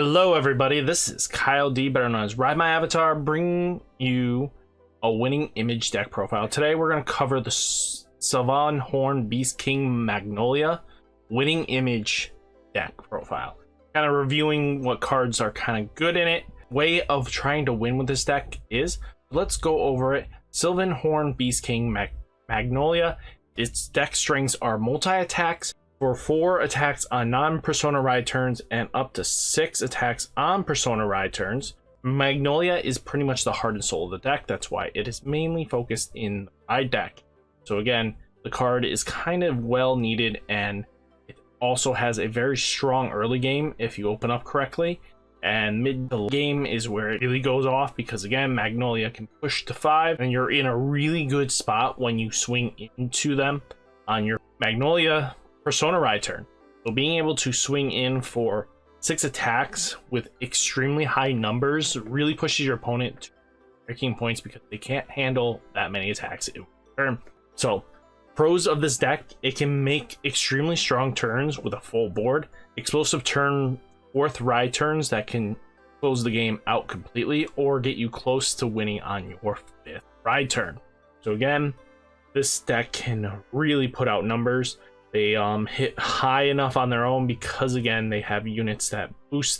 Hello everybody, this is Kyle D, better known as Ride My Avatar, bringing you a winning image deck profile. Today we're going to cover the Sylvan Horn Beast King Magnolia winning image deck profile. Kind of reviewing what cards are kind of good in it. Way of trying to win with this deck is, let's go over it. Sylvan Horn Beast King Magnolia. Its deck strengths are multi-attacks, for 4 attacks on non-Persona Ride turns and up to 6 attacks on Persona Ride turns. Magnolia is pretty much the heart and soul of the deck. That's why it is mainly focused in the Ride deck. So again, the card is kind of well needed, and it also has a very strong early game if you open up correctly. And mid to game is where it really goes off, because again, Magnolia can push to 5 and you're in a really good spot when you swing into them on your Magnolia Persona Ride turn. So being able to swing in for 6 attacks with extremely high numbers really pushes your opponent to breaking points, because they can't handle that many attacks in one turn. So pros of this deck: it can make extremely strong turns with a full board, explosive turn 4th ride turns that can close the game out completely or get you close to winning on your 5th ride turn. So again, this deck can really put out numbers. They hit high enough on their own because, again, they have units that boost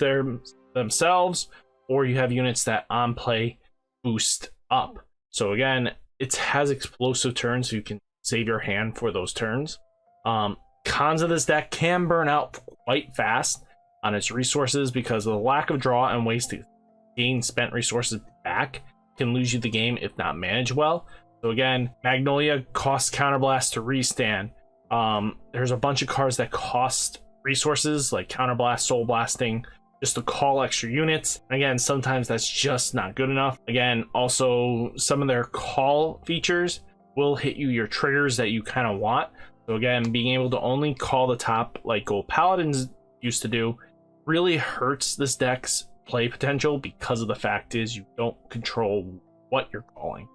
themselves, or you have units that on play boost up. So again, it has explosive turns, so you can save your hand for those turns. Cons of this deck: can burn out quite fast on its resources because of the lack of draw and ways to gain spent resources back. Can lose you the game if not managed well. So again, Magnolia costs Counterblast to restand. There's a bunch of cards that cost resources like Counterblast, Soul Blasting, just to call extra units. Again, sometimes that's just not good enough. Again, also some of their call features will hit you your triggers that you kind of want. So again, being able to only call the top like Gold Paladins used to do really hurts this deck's play potential, because of the fact is you don't control what you're calling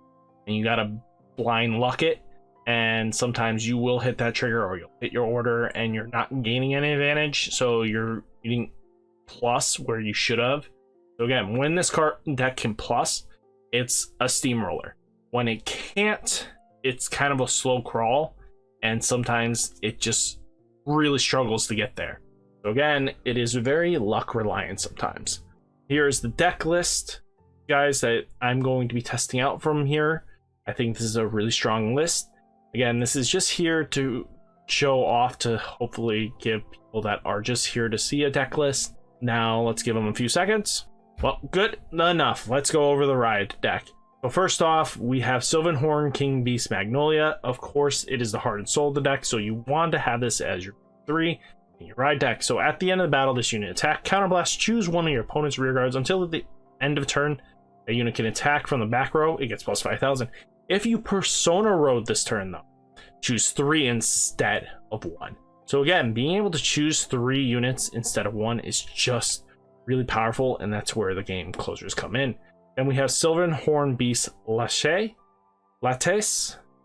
and you gotta blind luck it. And sometimes you will hit that trigger, or you'll hit your order and you're not gaining any advantage, so you're getting plus where you should have. So again, when this card deck can plus, it's a steamroller. When it can't, it's kind of a slow crawl, and sometimes it just really struggles to get there. So again, it is very luck reliant sometimes. Here's the deck list, guys, that I'm going to be testing out from here. I think this is a really strong list. Again, this is just here to show off, to hopefully give people that are just here to see a deck list. Now let's give them a few seconds. Well, good enough. Let's go over the Ride deck. So first off, we have Sylvan Horn King Beast Magnolia. Of course, it is the heart and soul of the deck, so you want to have this as your 3 in your Ride deck. So at the end of the battle, this unit attack, Counterblast, choose one of your opponent's rear guards until the end of turn. A unit can attack from the back row. It gets plus 5,000. If you Persona Road this turn, though, choose 3 instead of 1. So again, being able to choose 3 units instead of 1 is just really powerful, and that's where the game closers come in. Then we have Sylvan Horn Beast Lattes.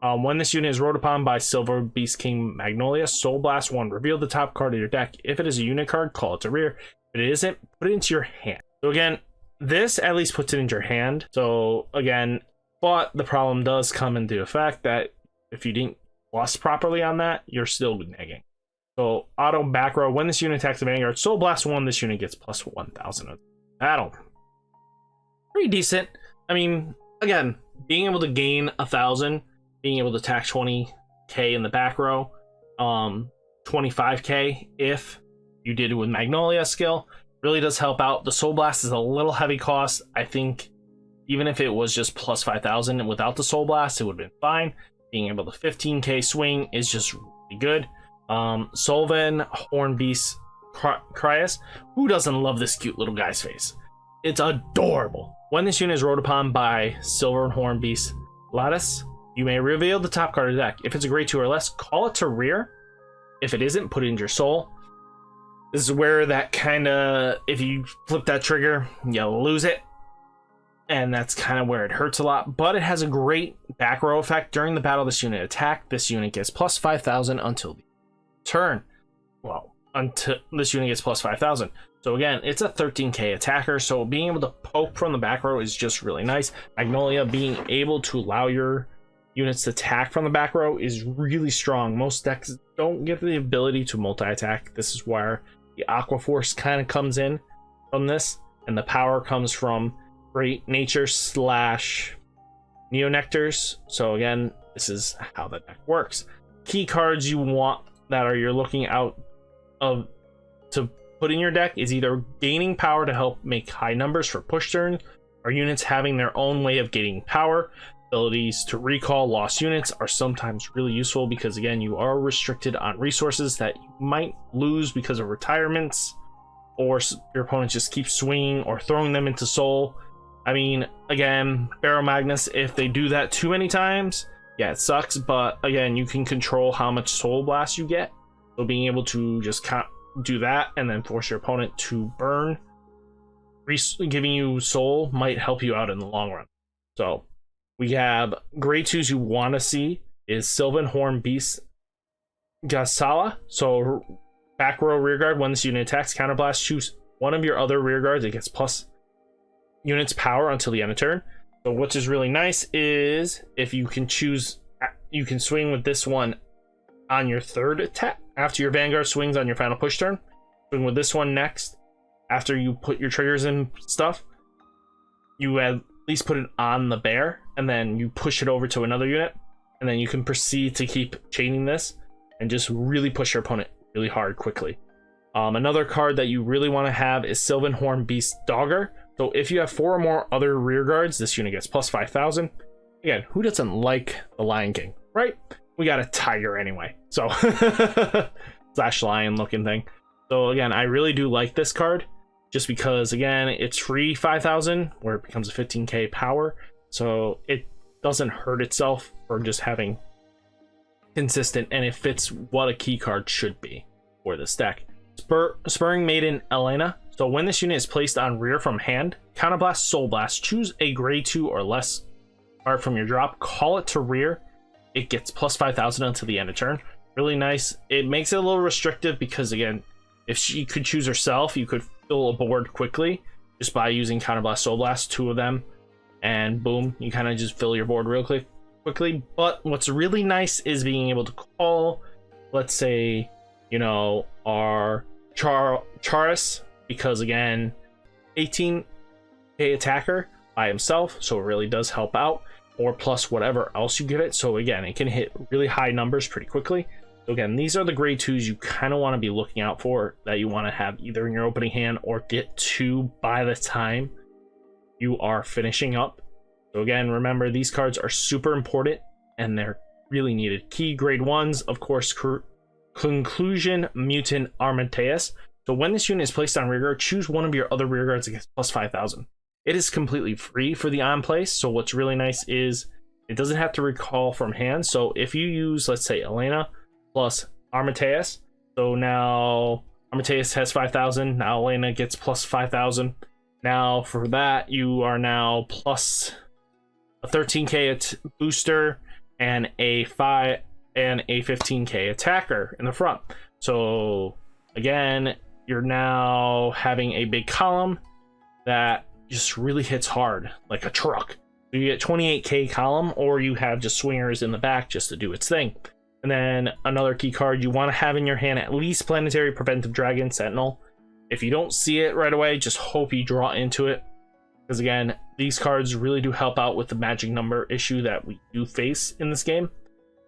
When this unit is rode upon by Silver Beast King Magnolia, Soul Blast 1. Reveal the top card of your deck. If it is a unit card, call it to rear. If it isn't, put it into your hand. So again, this at least puts it into your hand. So again, but the problem does come into effect that if you didn't plus properly on that, you're still negging. So auto back row: when this unit attacks the Vanguard, Soul Blast 1, this unit gets plus 1,000 of battle. Pretty decent. I mean, again, being able to gain 1,000, being able to attack 20k in the back row, 25k if you did it with Magnolia skill, really does help out. The Soul Blast is a little heavy cost. I think even if it was just plus 5,000 and without the Soul Blast, it would have been fine. Being able to 15k swing is just really good. Sylvan Horn Beast Cryas. Who doesn't love this cute little guy's face? It's adorable. When this unit is rode upon by Sylvan Horn Beast Lattice, you may reveal the top card of the deck. If it's a grade 2 or less, call it to rear. If it isn't, put it into your soul. This is where that kind of, if you flip that trigger, you lose it. And that's kind of where it hurts a lot, but it has a great back row effect. During the battle, this unit attack, this unit gets plus 5,000 until the turn. Well, until this unit gets plus 5,000. So again, it's a 13k attacker, so being able to poke from the back row is just really nice. Magnolia being able to allow your units to attack from the back row is really strong. Most decks don't get the ability to multi-attack. This is where the Aqua Force kind of comes in from this, and the power comes from Great Nature slash Neonectars. So again, this is how the deck works. Key cards you want that are you're looking out of to put in your deck is either gaining power to help make high numbers for push turns, or units having their own way of gaining power. Abilities to recall lost units are sometimes really useful because again, you are restricted on resources that you might lose because of retirements, or your opponent just keeps swinging or throwing them into soul. I mean, again, Barrow Magnus, if they do that too many times, yeah, it sucks, but again, you can control how much soul blast you get. So being able to just do that and then force your opponent to burn, giving you soul, might help you out in the long run. So we have grade 2s you want to see is Sylvan Horn Beast Gasala. So back row rear guard, when this unit attacks, counterblast, choose one of your other rear guards. It gets plus units power until the end of turn. So what is really nice is if you can choose, you can swing with this one on your third attack. After your Vanguard swings on your final push turn, swing with this one next. After you put your triggers and stuff, you at least put it on the bear, and then you push it over to another unit, and then you can proceed to keep chaining this and just really push your opponent really hard quickly. Another card that you really want to have is Sylvan Horn Beast Dogger. So if you have 4 or more other rear guards, this unit gets plus 5,000. Again, who doesn't like the Lion King, right? We got a tiger anyway, so slash lion looking thing. So again, I really do like this card just because again, it's free 5,000 where it becomes a 15k power, so it doesn't hurt itself for just having consistent, and it fits what a key card should be for this deck. Spurring Maiden Elena. So when this unit is placed on rear from hand, counterblast, soul blast, choose a grade 2 or less card from your drop, call it to rear. It gets plus 5,000 until the end of turn. Really nice. It makes it a little restrictive because again, if she could choose herself, you could fill a board quickly just by using counterblast, soul blast, 2 of them, and boom, you kind of just fill your board real quickly. But what's really nice is being able to call, let's say, you know, our Charis, because again, 18k attacker by himself, so it really does help out, or plus whatever else you give it. So again, it can hit really high numbers pretty quickly. So again, these are the grade 2s you kind of want to be looking out for, that you want to have either in your opening hand or get to by the time you are finishing up. So again, remember, these cards are super important and they're really needed. Key grade 1s, of course, Conclusion Mutant Armenteus. So when this unit is placed on rear guard, choose one of your other rear guards against plus 5,000. It is completely free for the on place. So what's really nice is it doesn't have to recall from hand. So if you use, let's say, Elena plus Armenteus, so now Armenteus has 5,000. Now Elena gets plus 5,000. Now for that, you are now plus a 13k booster and a 15k attacker in the front. So again, you're now having a big column that just really hits hard like a truck. So you get 28k column, or you have just swingers in the back just to do its thing. And then another key card you want to have in your hand, at least Planetary Preventive Dragon Sentinel. If you don't see it right away, just hope you draw into it, because again, these cards really do help out with the magic number issue that we do face in this game.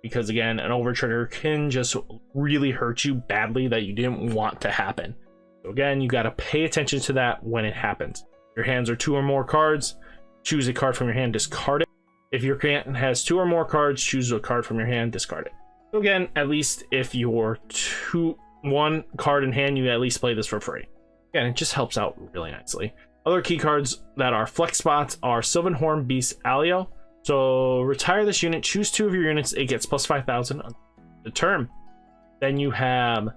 Because again, an overtrigger can just really hurt you badly that you didn't want to happen. So again, you got to pay attention to that when it happens. Your hands are 2 or more cards, choose a card from your hand, discard it. If your hand has 2 or more cards, choose a card from your hand, discard it. So again, at least if you're 1 card in hand, you at least play this for free. Again, it just helps out really nicely. Other key cards that are flex spots are Sylvan Horn Beast Alio. So retire this unit, choose 2 of your units, it gets plus 5,000 on the turn. Then you have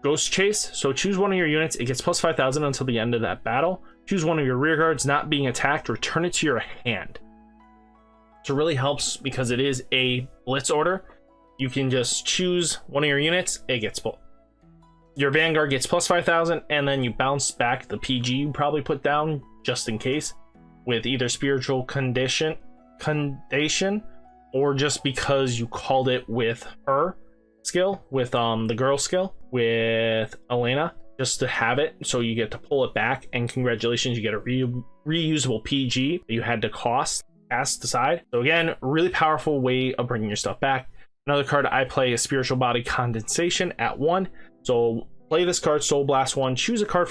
Ghost Chase. So choose one of your units, it gets plus 5,000 until the end of that battle. Choose one of your rear guards not being attacked, return it to your hand. So it really helps because it is a blitz order. You can just choose one of your units, it gets your Vanguard gets plus 5,000, and then you bounce back the PG you probably put down just in case with either spiritual condition or just because you called it with her skill, with the girl skill, with Elena, just to have it so you get to pull it back. And congratulations, you get a reusable PG that you had to cast aside. So again, really powerful way of bringing your stuff back. Another card I play is Spiritual Body Condensation at 1. So play this card, Soul Blast 1, choose a card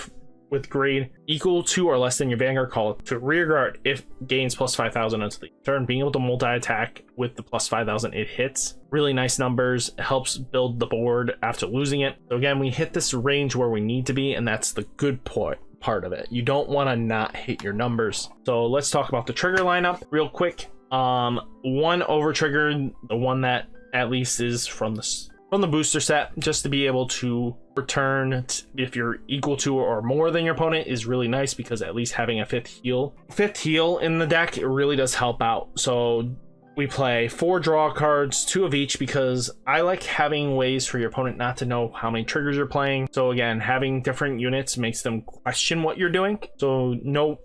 with grade equal to or less than your Vanguard, call it to rear guard if gains plus 5,000 until the turn. Being able to multi-attack with the plus 5,000, it hits. Really nice numbers. It helps build the board after losing it. So again, we hit this range where we need to be, and that's the good part of it. You don't want to not hit your numbers. So let's talk about the trigger lineup real quick. One over trigger, the one that at least is from the booster set, just to be able to return if you're equal to or more than your opponent is really nice, because at least having a fifth heal in the deck, it really does help out. So we play 4 draw cards, 2 of each, because I like having ways for your opponent not to know how many triggers you're playing. So again, having different units makes them question what you're doing. So no,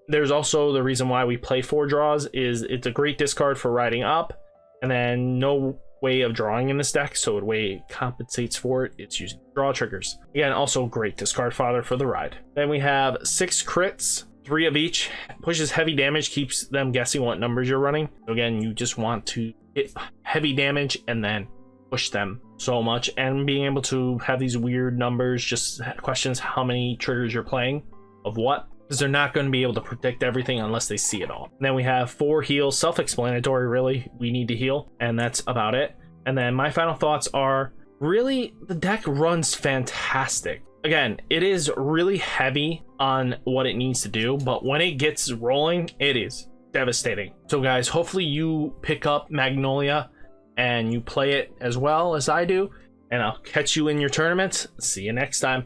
there's also the reason why we play 4 draws is it's a great discard for riding up, and then no way of drawing in this deck, so the way it compensates for it, it's using draw triggers. Again, also great discard fodder for the ride. Then we have 6 crits, 3 of each, pushes heavy damage, keeps them guessing what numbers you're running. So again, you just want to hit heavy damage and then push them so much, and being able to have these weird numbers just questions how many triggers you're playing of what, because they're not going to be able to predict everything unless they see it all. And then we have 4 heals, self-explanatory really, we need to heal, and that's about it. And then my final thoughts are, really, the deck runs fantastic. Again, it is really heavy on what it needs to do, but when it gets rolling, it is devastating. So guys, hopefully you pick up Magnolia and you play it as well as I do, and I'll catch you in your tournaments. See you next time.